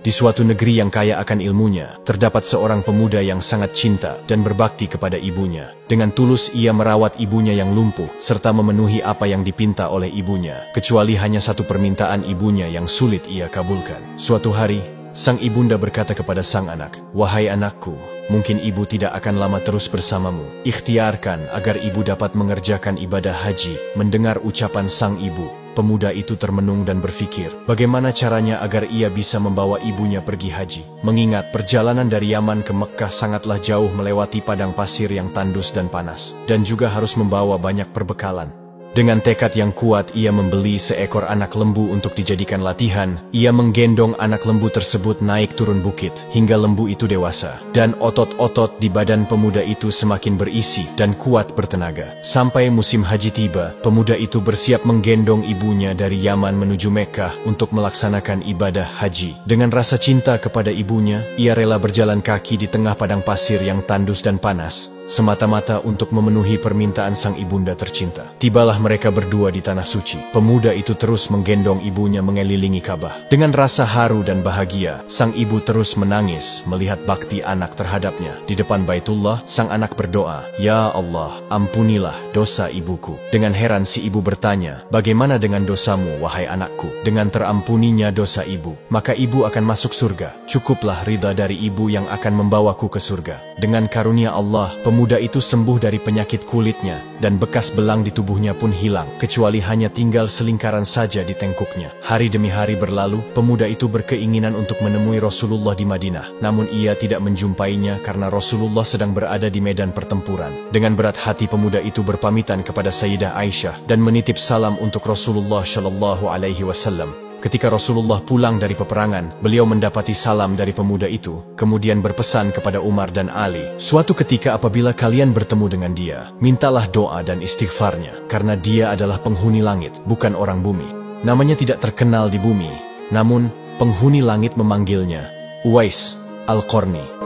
Di suatu negeri yang kaya akan ilmunya, terdapat seorang pemuda yang sangat cinta dan berbakti kepada ibunya. Dengan tulus ia merawat ibunya yang lumpuh, serta memenuhi apa yang dipinta oleh ibunya, kecuali hanya satu permintaan ibunya yang sulit ia kabulkan. Suatu hari, sang ibunda berkata kepada sang anak, "Wahai anakku, mungkin ibu tidak akan lama terus bersamamu. Ikhtiarkan agar ibu dapat mengerjakan ibadah haji." Mendengar ucapan sang ibu, pemuda itu termenung dan berpikir, bagaimana caranya agar ia bisa membawa ibunya pergi haji. Mengingat perjalanan dari Yaman ke Mekkah sangatlah jauh melewati padang pasir yang tandus dan panas, dan juga harus membawa banyak perbekalan. Dengan tekad yang kuat, ia membeli seekor anak lembu untuk dijadikan latihan. Ia menggendong anak lembu tersebut naik turun bukit, hingga lembu itu dewasa. Dan otot-otot di badan pemuda itu semakin berisi dan kuat bertenaga. Sampai musim haji tiba, pemuda itu bersiap menggendong ibunya dari Yaman menuju Mekkah untuk melaksanakan ibadah haji. Dengan rasa cinta kepada ibunya, ia rela berjalan kaki di tengah padang pasir yang tandus dan panas, semata-mata untuk memenuhi permintaan sang ibunda tercinta. Tibalah mereka berdua di tanah suci. Pemuda itu terus menggendong ibunya mengelilingi Ka'bah. Dengan rasa haru dan bahagia, sang ibu terus menangis melihat bakti anak terhadapnya. Di depan Baitullah, sang anak berdoa, "Ya Allah, ampunilah dosa ibuku." Dengan heran si ibu bertanya, "Bagaimana dengan dosamu, wahai anakku?" "Dengan terampuninya dosa ibu, maka ibu akan masuk surga. Cukuplah ridha dari ibu yang akan membawaku ke surga." Dengan karunia Allah, pemuda itu sembuh dari penyakit kulitnya, dan bekas belang di tubuhnya pun hilang, kecuali hanya tinggal selingkaran saja di tengkuknya. Hari demi hari berlalu, pemuda itu berkeinginan untuk menemui Rasulullah di Madinah. Namun ia tidak menjumpainya karena Rasulullah sedang berada di medan pertempuran. Dengan berat hati pemuda itu berpamitan kepada Sayyidah Aisyah dan menitip salam untuk Rasulullah Shallallahu Alaihi Wasallam. Ketika Rasulullah pulang dari peperangan, beliau mendapati salam dari pemuda itu, kemudian berpesan kepada Umar dan Ali, "Suatu ketika apabila kalian bertemu dengan dia, mintalah doa dan istighfarnya, karena dia adalah penghuni langit, bukan orang bumi. Namanya tidak terkenal di bumi, namun penghuni langit memanggilnya Uwais Al-Qarni."